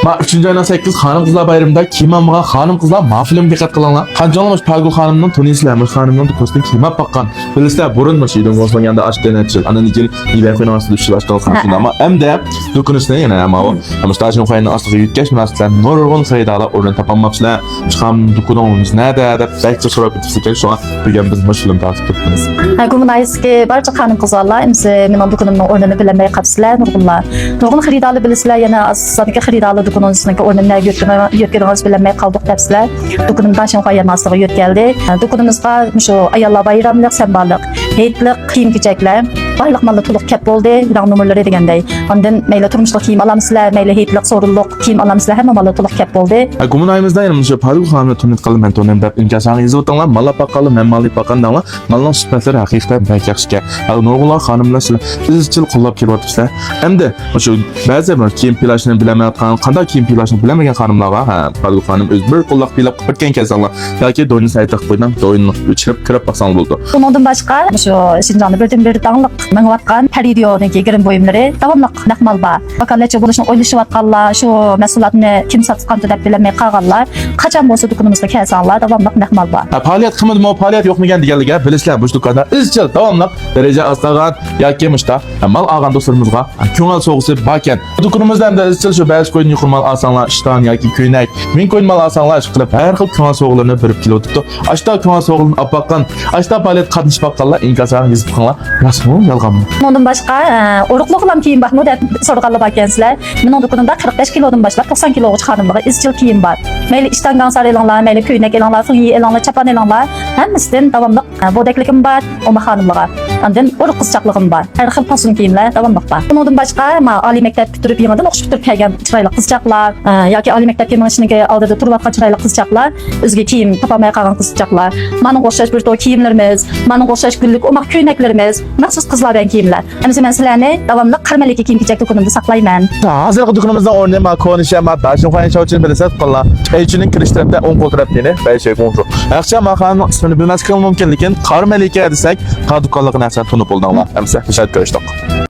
Ma 3. aydan 8 Hanım Kızlar Bayramı'nda kiyim almagan hanım kızlar ma film dikkat kılanglar. Qanchalamış Palgul hanımның tunisizlar, hanımның kostyum kiyim bakkan. Bilisizlar burunmuş idin bosmaganda aşk denetçil. Ana nigil İber Üniversitesi düşüş başta kalkın ama hem de dokunusuna yana ama o. Ama stajın koyun aslı yutkeş münasibetler nurgun sayıdalar ordan tapanmapsızlar. Çıkan dokunumuz nerede de belki sorup bitirdik şu an bugün biz film takip etdiniz. Kommunayski barcha hanım kızlarla imse menin dokunumның ornunu bilemey kapsızlar nurgunlar. Nurgun xiridalı bilisizlar yana asadaki xiridalı dokunumuzun ornunu yötkeniz bilemey kaldık depsizlar. Dokunumdan şun koyanmaslığı yötkeldi. Dokunumuzga şu ayalla bayramlık semballık, heytlik kiyim-kechekler barliq mallı tuluq kep boldu, rang numurları degендей. Ondan meyle turmuşluq kiyim alamsızlar, meyle heytlik sorulluq kiyim alamsızlar, hamma mallı tuluq kep boldu. Kommunayımızda yani şu Palgul hanımla tunit qilib men tonem deb imkasını izlotanglar, malla paqalı, men malli paqandanglar. Malning sifatlari haqiqatan bak yaxshi. Nurgullar hanımlar sizlar izchil qo'llab kelyapsizlar. Hamda şu ba'zi bir kiyim plashini bilmayotgan, qanday kiyim plashini bilmagan hanımlar var. Ha, Palgul hanım o'z bir qo'llab kelib o'tgan kasanglar yoki do'yni saytaq qo'ydan do'yinni o'chirib kirib baqsang bo'ldi. Bundan başqa şu Şinjan'da birden-bir dağlıq mengwatqan Paridiyodagi girim boyumlari davamlıq naqmal bar. Vakallatchi bo'lishni o'ylashyapganlar, şu mahsulotni kim sotqandı deb bilmay qolganlar, qachon bo'lsa do'konimizga kelsanglar davamlıq naqmal bar. Faaliyat qilmadimi, faaliyat yo'qmigan deganliga bilisizlar bu do'konda izchil davomli daraja astagan yoki mishta mal olgan do'stlarimizga ko'ngil so'g'isi barkan. Do'konimizda ham izchil shu ba'zi qo'yni yuqurmal olsanglar, ishton yoki ko'ynak, ming qo'yni mal olsanglar shu qilib har xil ko'ngil so'g'larini berib kelyapti. Ashta ko'ngil so'g'ini olib baqqan, ashta faaliyat qatnashib baqqanlar inkaslarni yozib qo'yinglar. Rasmi yolg'onmi? Bundan başqa uruqluqlam kiyim baxmı deb so'rag'anlar bakansizlar. Mening do'konimda 45 kilodan boshlab 90 kilogacha xonimlarga izchil kiyim bor. Mayli ishton gansar elanglar, mayli ko'ynak elanglar, sun'iy elanglar, chapan elanglar, hammasidan davomli bodakligim bor, oma xonimlarga. Ondan uruq qizchaqligim bor. Har xil fason kiyimlar davomli bor. Bundan başqa oliy maktab bitirib yangidan o'qish bitirib kelgan chiroyli qizchaqlar yoki oliy maktabga minishning oldida turib atgan chiroyli qizchaqlar, o'ziga kiyim topolmay qolgan qizchaqlar. Mening o'xshash bir to'y kiyimlarimiz, mening o'xshash gullik omaq ko'ynaklarimiz, maxsus qizlardan kiyimlar. Hamsi men sizlarni davomli qirmalikka kiyim-kechak do'konimda saqlayman. Hozirgi do'konimizda o'rnima ko'rinishi ham dashin qo'yin shovchin bilasizlar qillar. Elchining kirish tarafida o'ng qo'l tarafdani bayshay qo'ng'u. Yaxshi maqomning ismini bilmaslik mumkin, lekin qarmalika desak, ha do'konligini asar tunib bo'ldinglar. Hamsi tashakkür etdik.